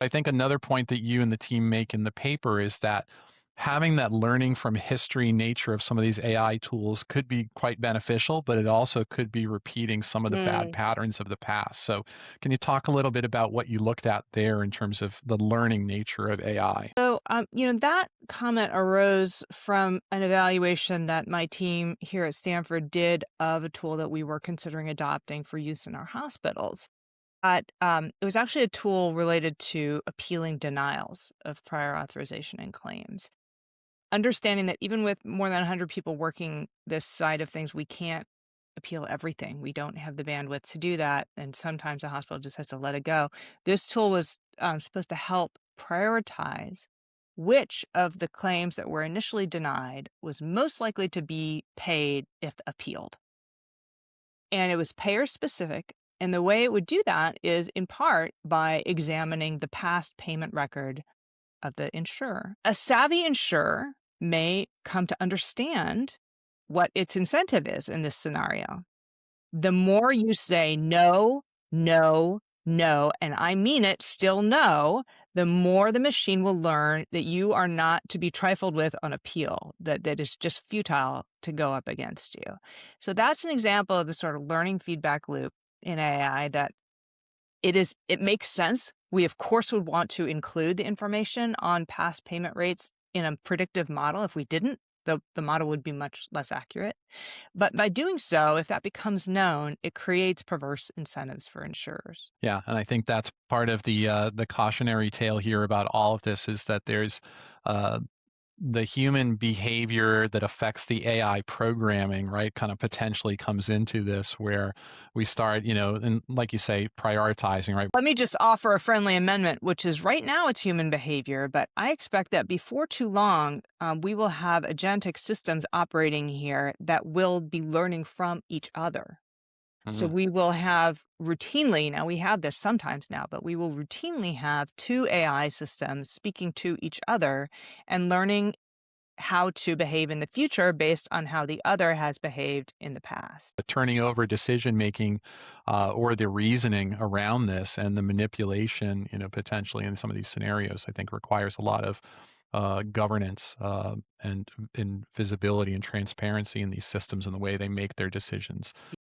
I think another point that you and the team make in the paper is that having that learning from history nature of some of these AI tools could be quite beneficial, but it also could be repeating some of the bad Mm. patterns of the past. So, can you talk a little bit about what you looked at there in terms of the learning nature of AI? That comment arose from an evaluation that my team here at Stanford did of a tool that we were considering adopting for use in our hospitals. It was actually a tool related to appealing denials of prior authorization and claims. Understanding that even with more than 100 people working this side of things, we can't appeal everything. We don't have the bandwidth to do that, and sometimes the hospital just has to let it go. This tool was supposed to help prioritize which of the claims that were initially denied was most likely to be paid if appealed. And it was payer specific. And the way it would do that is in part by examining the past payment record of the insurer. A savvy insurer may come to understand what its incentive is in this scenario. The more you say no, no, no, and I mean it, still no, the more the machine will learn that you are not to be trifled with on appeal, that is just futile to go up against you. So that's an example of the sort of learning feedback loop in AI that it makes sense. We, of course, would want to include the information on past payment rates in a predictive model. If we didn't, the model would be much less accurate. But by doing so, if that becomes known, it creates perverse incentives for insurers. Yeah, and I think that's part of the cautionary tale here about all of this is that there's uh, the human behavior that affects the AI programming, right, kind of potentially comes into this where we start, and like you say, prioritizing, right? Let me just offer a friendly amendment, which is right now it's human behavior, but I expect that before too long, we will have agentic systems operating here that will be learning from each other. So Mhm. we will have routinely, now we have this sometimes now, but we will routinely have two AI systems speaking to each other and learning how to behave in the future based on how the other has behaved in the past. The turning over decision making or the reasoning around this and the manipulation, potentially in some of these scenarios, I think requires a lot of governance and visibility and transparency in these systems and the way they make their decisions.